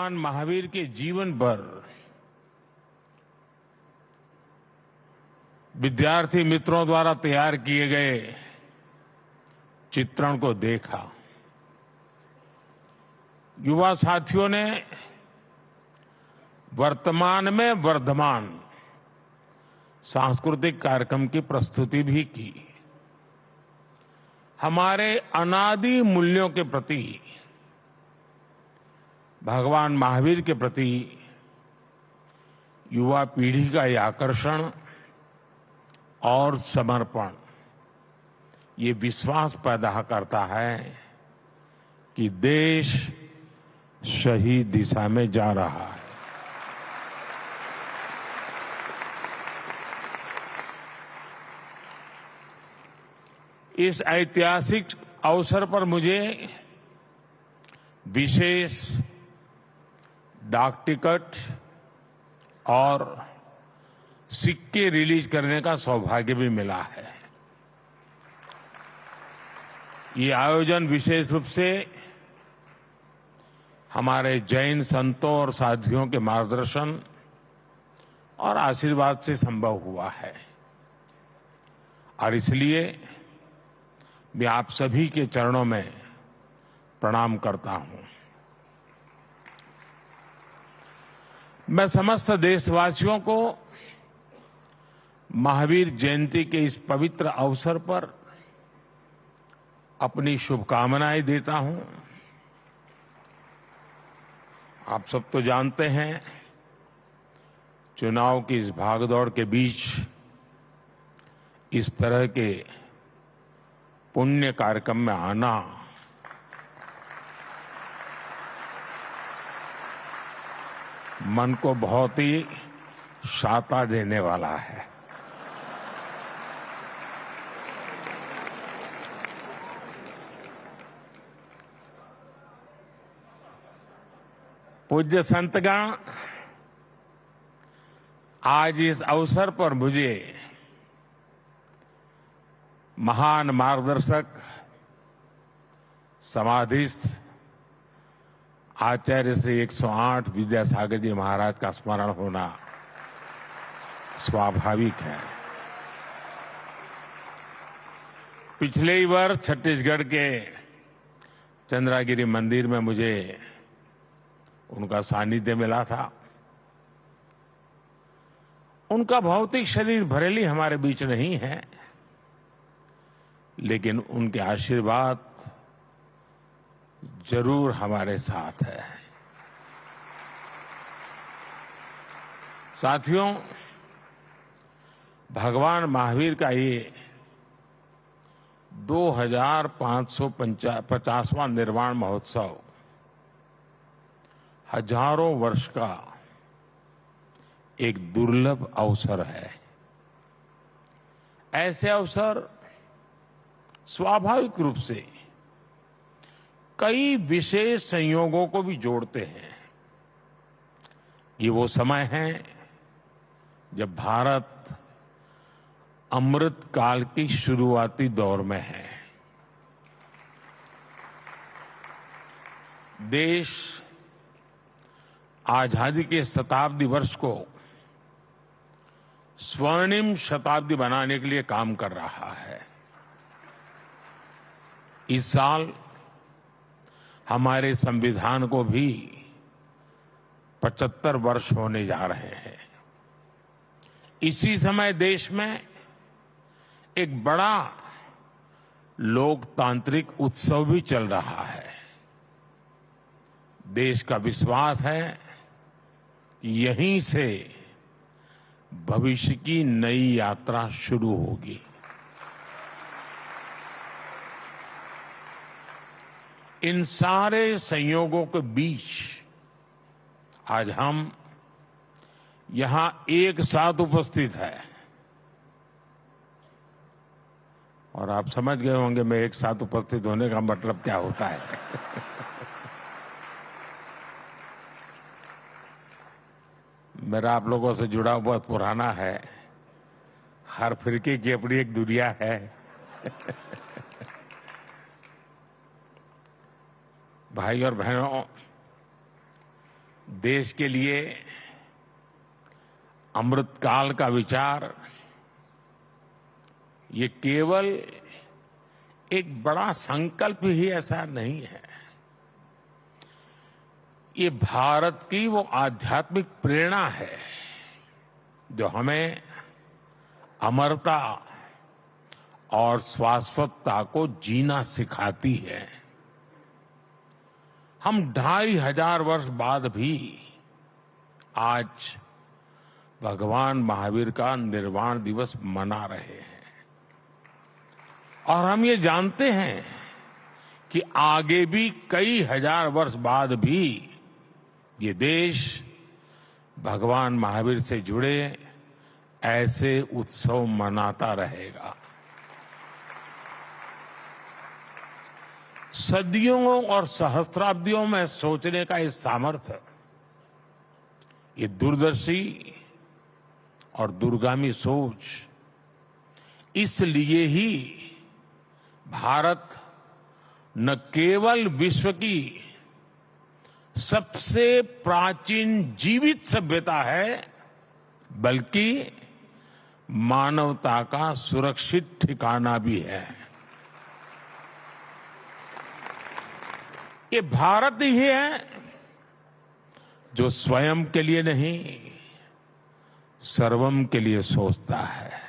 भगवान महावीर के जीवन पर विद्यार्थी मित्रों द्वारा तैयार किए गए चित्रण को देखा। युवा साथियों ने वर्तमान में वर्धमान सांस्कृतिक कार्यक्रम की प्रस्तुति भी की। हमारे अनादि मूल्यों के प्रति, भगवान महावीर के प्रति युवा पीढ़ी का ये आकर्षण और समर्पण ये विश्वास पैदा करता है कि देश सही दिशा में जा रहा है। इस ऐतिहासिक अवसर पर मुझे विशेष डाक टिकट और सिक्के रिलीज करने का सौभाग्य भी मिला है। ये आयोजन विशेष रूप से हमारे जैन संतों और साथियों के मार्गदर्शन और आशीर्वाद से संभव हुआ है और इसलिए मैं आप सभी के चरणों में प्रणाम करता हूं। मैं समस्त देशवासियों को महावीर जयंती के इस पवित्र अवसर पर अपनी शुभकामनाएं देता हूं। आप सब तो जानते हैं, चुनाव की इस भागदौड़ के बीच इस तरह के पुण्य कार्यक्रम में आना मन को बहुत ही शाता देने वाला है। पूज्य संतगण, आज इस अवसर पर मुझे महान मार्गदर्शक, समाधिस्थ आचार्य श्री 108 विद्यासागर जी महाराज का स्मरण होना स्वाभाविक है। पिछले ही वर्ष छत्तीसगढ़ के चंद्रागिरी मंदिर में मुझे उनका सानिध्य मिला था। उनका भौतिक शरीर भले ही हमारे बीच नहीं है, लेकिन उनके आशीर्वाद जरूर हमारे साथ है। साथियों, भगवान महावीर का ये 2550वां निर्वाण महोत्सव हजारों वर्ष का एक दुर्लभ अवसर है। ऐसे अवसर स्वाभाविक रूप से कई विशेष संयोगों को भी जोड़ते हैं। ये वो समय है जब भारत अमृत काल की शुरुआती दौर में है। देश आजादी के शताब्दी वर्ष को स्वर्णिम शताब्दी बनाने के लिए काम कर रहा है। इस साल हमारे संविधान को भी 75 वर्ष होने जा रहे हैं। इसी समय देश में एक बड़ा लोकतांत्रिक उत्सव भी चल रहा है। देश का विश्वास है कि यहीं से भविष्य की नई यात्रा शुरू होगी। इन सारे संयोगों के बीच आज हम यहां एक साथ उपस्थित है और आप समझ गए होंगे मैं एक साथ उपस्थित होने का मतलब क्या होता है। मेरा आप लोगों से जुड़ा बहुत पुराना है। हर फिरके की अपनी एक दुनिया है। भाई और बहनों, देश के लिए अमृतकाल का विचार ये केवल एक बड़ा संकल्प ही ऐसा नहीं है। ये भारत की वो आध्यात्मिक प्रेरणा है जो हमें अमरता और शाश्वतता को जीना सिखाती है। हम 2500 वर्ष बाद भी आज भगवान महावीर का निर्वाण दिवस मना रहे हैं और हम ये जानते हैं कि आगे भी कई हजार वर्ष बाद भी ये देश भगवान महावीर से जुड़े ऐसे उत्सव मनाता रहेगा। सदियों और सहस्त्राब्दियों में सोचने का इस सामर्थ्य, ये दूरदर्शी और दूरगामी सोच, इसलिए ही भारत न केवल विश्व की सबसे प्राचीन जीवित सभ्यता है, बल्कि मानवता का सुरक्षित ठिकाना भी है। ये भारत ही है जो स्वयं के लिए नहीं, सर्वम के लिए सोचता है।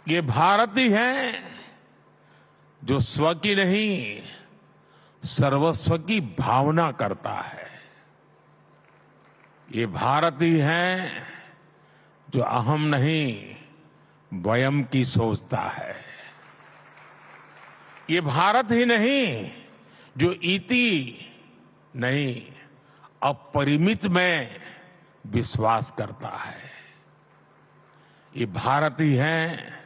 ये भारत ही है जो स्व की नहीं, सर्वस्व की भावना करता है। ये भारत ही है जो अहम नहीं, वयम की सोचता है। ये भारत ही नहीं जो इति नहीं, अपरिमित में विश्वास करता है। ये भारत ही है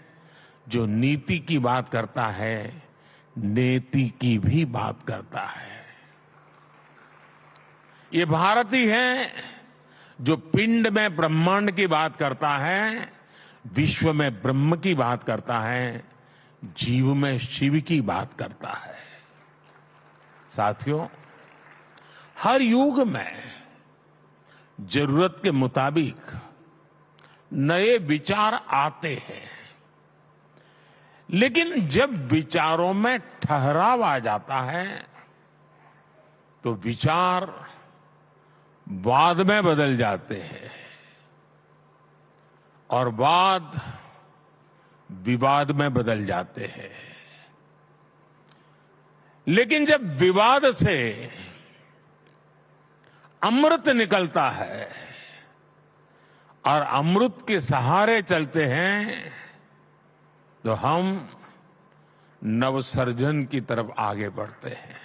जो नीति की बात करता है, नेति की भी बात करता है। ये भारत ही है जो पिंड में ब्रह्मांड की बात करता है, विश्व में ब्रह्म की बात करता है, जीव में शिव की बात करता है। साथियों, हर युग में जरूरत के मुताबिक नए विचार आते हैं, लेकिन जब विचारों में ठहराव आ जाता है तो विचार वाद में बदल जाते हैं और वाद विवाद में बदल जाते हैं। लेकिन जब विवाद से अमृत निकलता है और अमृत के सहारे चलते हैं तो हम नवसर्जन की तरफ आगे बढ़ते हैं।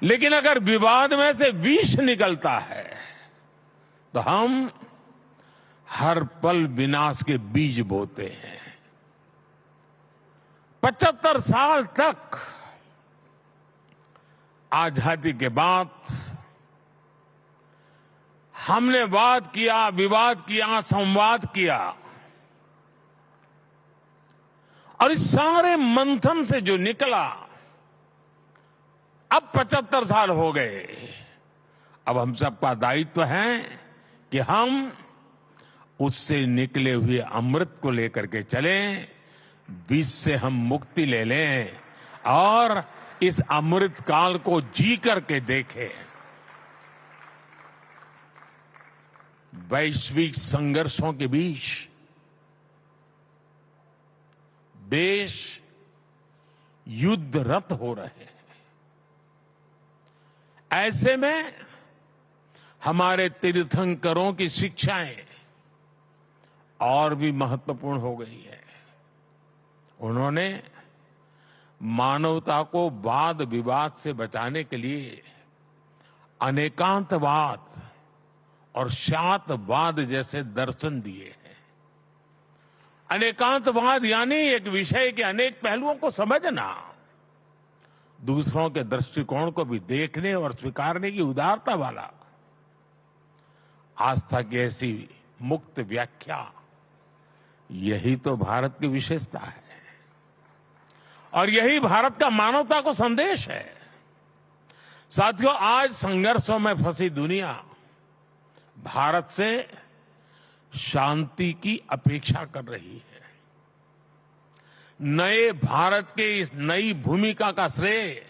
लेकिन अगर विवाद में से विष निकलता है तो हम हर पल विनाश के बीज बोते हैं। 75 साल तक आजादी के बाद हमने वाद किया, विवाद किया, संवाद किया और इस सारे मंथन से जो निकला, अब 75 साल हो गए। अब हम सबका दायित्व है कि हम उससे निकले हुए अमृत को लेकर के चलें, विष से हम मुक्ति ले लें और इस अमृत काल को जी करके देखें। वैश्विक संघर्षों के बीच देश युद्धरत हो रहे हैं। ऐसे में हमारे तीर्थंकरों की शिक्षाएं और भी महत्वपूर्ण हो गई है। उन्होंने मानवता को वाद विवाद से बचाने के लिए अनेकांतवाद और शातवाद जैसे दर्शन दिए हैं। अनेकांतवाद यानी एक विषय के अनेक पहलुओं को समझना, दूसरों के दृष्टिकोण को भी देखने और स्वीकारने की उदारता वाला, आस्था की ऐसी मुक्त व्याख्या, यही तो भारत की विशेषता है और यही भारत का मानवता को संदेश है। साथियों, आज संघर्षों में फंसी दुनिया भारत से शांति की अपेक्षा कर रही है। नए भारत के इस नई भूमिका का श्रेय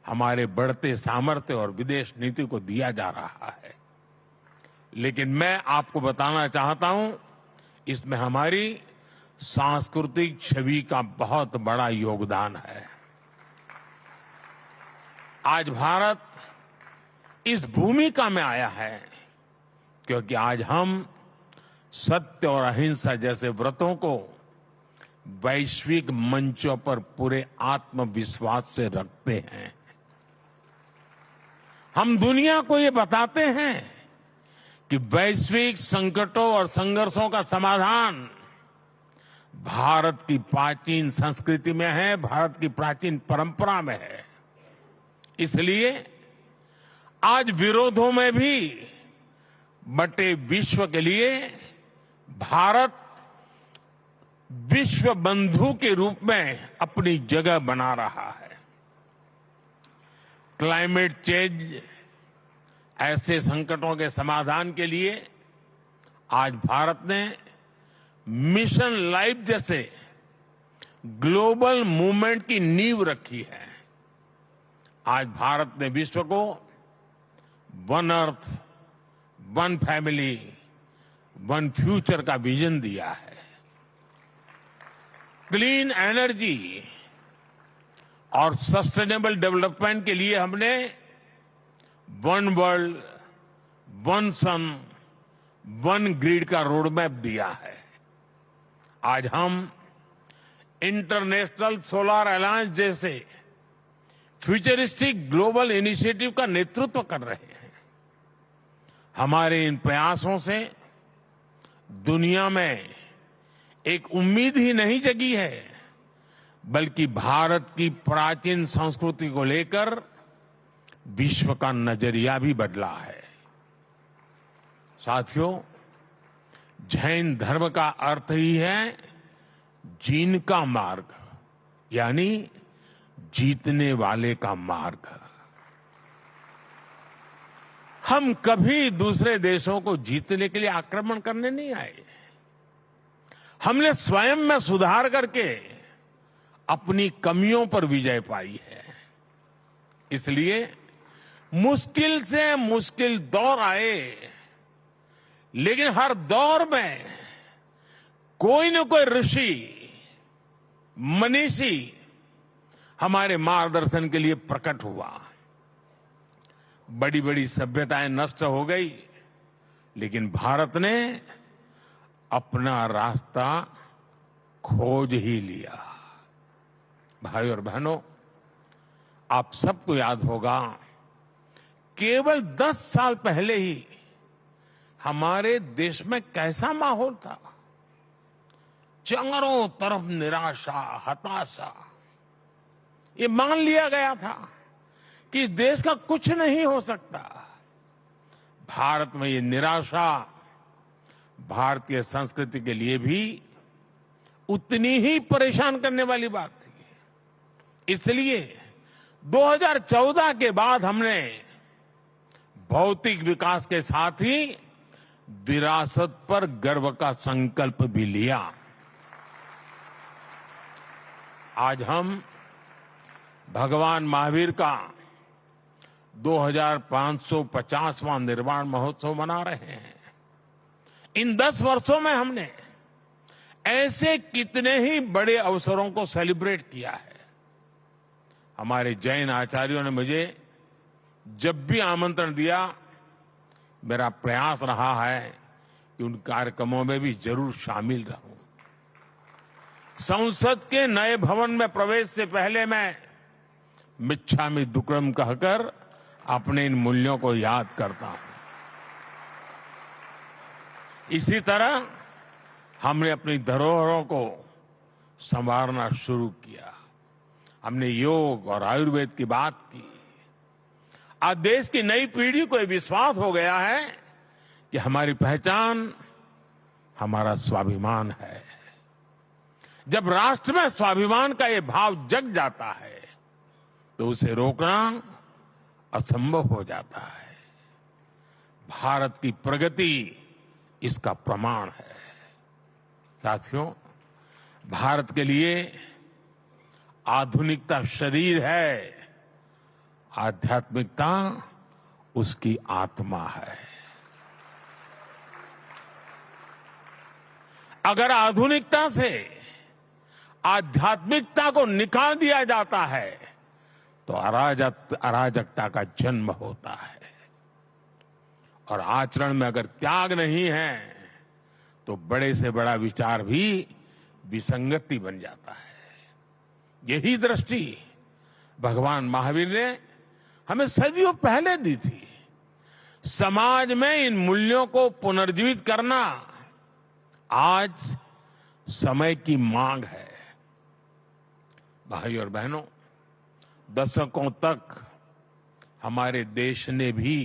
हमारे बढ़ते सामर्थ्य और विदेश नीति को दिया जा रहा है। लेकिन मैं आपको बताना चाहता हूं, इसमें हमारी सांस्कृतिक छवि का बहुत बड़ा योगदान है। आज भारत इस भूमिका में आया है क्योंकि आज हम सत्य और अहिंसा जैसे व्रतों को वैश्विक मंचों पर पूरे आत्मविश्वास से रखते हैं। हम दुनिया को ये बताते हैं कि वैश्विक संकटों और संघर्षों का समाधान भारत की प्राचीन संस्कृति में है, भारत की प्राचीन परंपरा में है। इसलिए आज विरोधों में भी बटे विश्व के लिए भारत विश्व बंधु के रूप में अपनी जगह बना रहा है। क्लाइमेट चेंज ऐसे संकटों के समाधान के लिए आज भारत ने मिशन लाइफ जैसे ग्लोबल मूवमेंट की नींव रखी है। आज भारत ने विश्व को one earth, one family, one future का विजन दिया है। क्लीन एनर्जी और सस्टेनेबल डेवलपमेंट के लिए हमने वन वर्ल्ड, वन सन, वन ग्रिड का रोड मैप दिया है। आज हम इंटरनेशनल सोलर अलायंस जैसे फ्यूचरिस्टिक ग्लोबल इनिशिएटिव का नेतृत्व कर रहे हैं। हमारे इन प्रयासों से दुनिया में एक उम्मीद ही नहीं जगी है, बल्कि भारत की प्राचीन संस्कृति को लेकर विश्व का नजरिया भी बदला है। साथियों, जैन धर्म का अर्थ ही है जीन का मार्ग, यानी जीतने वाले का मार्ग। हम कभी दूसरे देशों को जीतने के लिए आक्रमण करने नहीं आए। हमने स्वयं में सुधार करके अपनी कमियों पर विजय पाई है। इसलिए मुश्किल से मुश्किल दौर आए, लेकिन हर दौर में कोई न कोई ऋषि, मनीषी हमारे मार्गदर्शन के लिए प्रकट हुआ। बड़ी बड़ी सभ्यताएं नष्ट हो गई, लेकिन भारत ने अपना रास्ता खोज ही लिया। भाई और बहनों, आप सबको याद होगा, केवल 10 साल पहले ही हमारे देश में कैसा माहौल था। चारों तरफ निराशा, हताशा। ये मान लिया गया था कि देश का कुछ नहीं हो सकता। भारत में ये निराशा भारतीय संस्कृति के लिए भी उतनी ही परेशान करने वाली बात थी। इसलिए 2014 के बाद हमने भौतिक विकास के साथ ही विरासत पर गर्व का संकल्प भी लिया। आज हम भगवान महावीर का 2550वां निर्वाण महोत्सव मना रहे हैं। इन 10 वर्षों में हमने ऐसे कितने ही बड़े अवसरों को सेलिब्रेट किया है। हमारे जैन आचार्यों ने मुझे जब भी आमंत्रण दिया, मेरा प्रयास रहा है कि उन कार्यक्रमों में भी जरूर शामिल रहूं। संसद के नए भवन में प्रवेश से पहले मैं मिच्छामि दुक्कडम कहकर अपने इन मूल्यों को याद करता हूं। इसी तरह हमने अपनी धरोहरों को संवारना शुरू किया। हमने योग और आयुर्वेद की बात की। आज देश की नई पीढ़ी को यह विश्वास हो गया है कि हमारी पहचान हमारा स्वाभिमान है। जब राष्ट्र में स्वाभिमान का ये भाव जग जाता है तो उसे रोकना असंभव हो जाता है। भारत की प्रगति इसका प्रमाण है। साथियों, भारत के लिए आधुनिकता शरीर है, आध्यात्मिकता उसकी आत्मा है। अगर आधुनिकता से आध्यात्मिकता को निकाल दिया जाता है तो अराजकता का जन्म होता है, और आचरण में अगर त्याग नहीं है तो बड़े से बड़ा विचार भी विसंगति बन जाता है। यही दृष्टि भगवान महावीर ने हमें सदियों पहले दी थी। समाज में इन मूल्यों को पुनर्जीवित करना आज समय की मांग है। भाई और बहनों, दशकों तक हमारे देश ने भी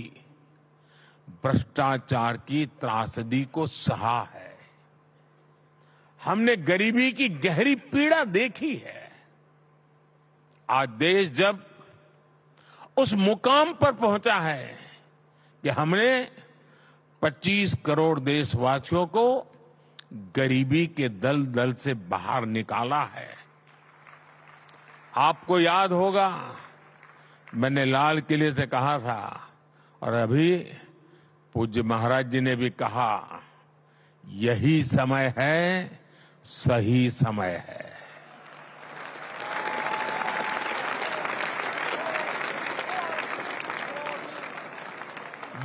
भ्रष्टाचार की त्रासदी को सहा है। हमने गरीबी की गहरी पीड़ा देखी है। आज देश जब उस मुकाम पर पहुंचा है कि हमने 25 करोड़ देशवासियों को गरीबी के दलदल से बाहर निकाला है। आपको याद होगा, मैंने लाल किले से कहा था और अभी पूज्य महाराज जी ने भी कहा, यही समय है, सही समय है।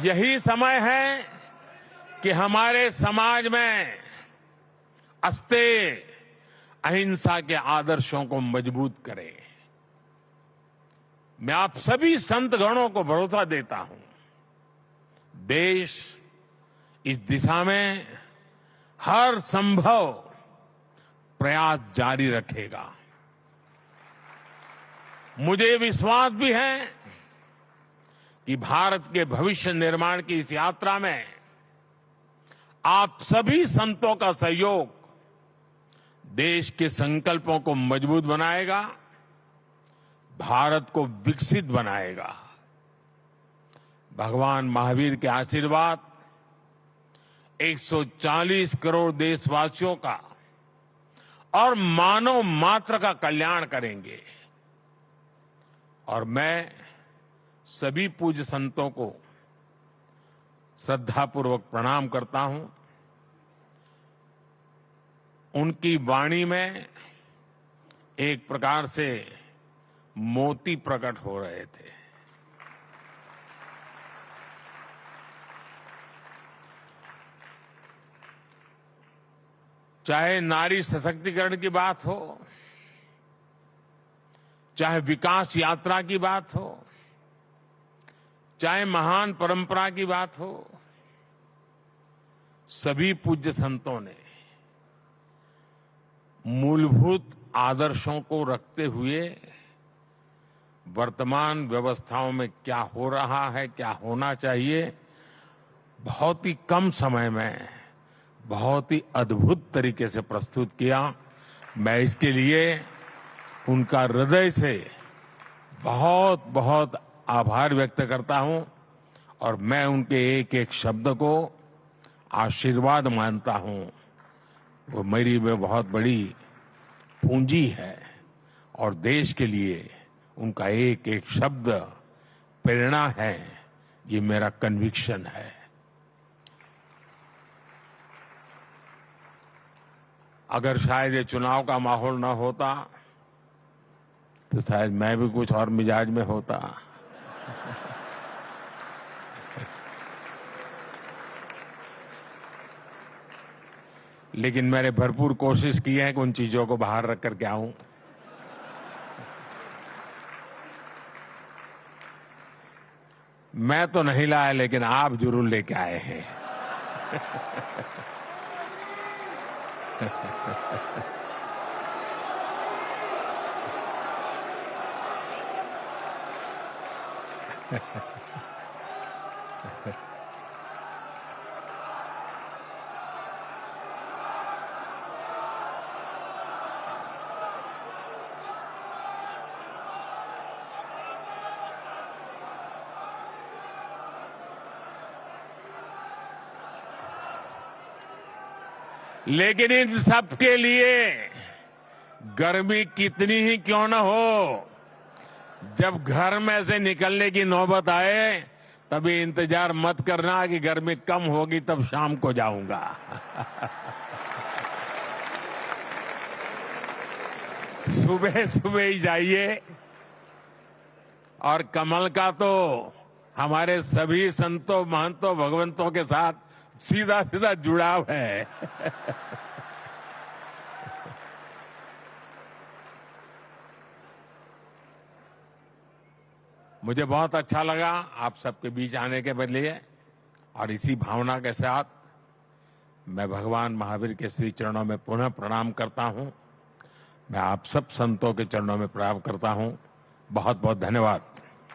यही समय है कि हमारे समाज में अस्तेय अहिंसा के आदर्शों को मजबूत करें। मैं आप सभी संत गणों को भरोसा देता हूं, देश इस दिशा में हर संभव प्रयास जारी रखेगा। मुझे विश्वास भी है कि भारत के भविष्य निर्माण की इस यात्रा में आप सभी संतों का सहयोग देश के संकल्पों को मजबूत बनाएगा, भारत को विकसित बनाएगा। भगवान महावीर के आशीर्वाद 140 करोड़ देशवासियों का और मानव मात्र का कल्याण करेंगे। और मैं सभी पूज्य संतों को श्रद्धापूर्वक प्रणाम करता हूं। उनकी वाणी में एक प्रकार से मोती प्रकट हो रहे थे। चाहे नारी सशक्तिकरण की बात हो, चाहे विकास यात्रा की बात हो, चाहे महान परंपरा की बात हो, सभी पूज्य संतों ने मूलभूत आदर्शों को रखते हुए वर्तमान व्यवस्थाओं में क्या हो रहा है, क्या होना चाहिए, बहुत ही कम समय में बहुत ही अद्भुत तरीके से प्रस्तुत किया। मैं इसके लिए उनका हृदय से बहुत बहुत आभार व्यक्त करता हूं और मैं उनके एक एक शब्द को आशीर्वाद मानता हूं। वो मेरी में बहुत बड़ी पूंजी है और देश के लिए उनका एक एक शब्द प्रेरणा है। ये मेरा कन्विक्शन है। अगर शायद ये चुनाव का माहौल न होता तो शायद मैं भी कुछ और मिजाज में होता। लेकिन मैंने भरपूर कोशिश की है कि उन चीजों को बाहर रख करके आऊं। मैं तो नहीं लाया, लेकिन आप जरूर लेके आए हैं। लेकिन इन सब के लिए गर्मी कितनी ही क्यों न हो, जब घर में से निकलने की नौबत आए तभी इंतजार मत करना कि गर्मी कम होगी तब शाम को जाऊंगा। सुबह सुबह ही जाइए। और कमल का तो हमारे सभी संतों महंतों भगवंतों के साथ सीधा सीधा जुड़ाव है। मुझे बहुत अच्छा लगा आप सबके बीच आने के बदले, और इसी भावना के साथ मैं भगवान महावीर के श्री चरणों में पुनः प्रणाम करता हूं। मैं आप सब संतों के चरणों में प्रणाम करता हूं। बहुत बहुत धन्यवाद।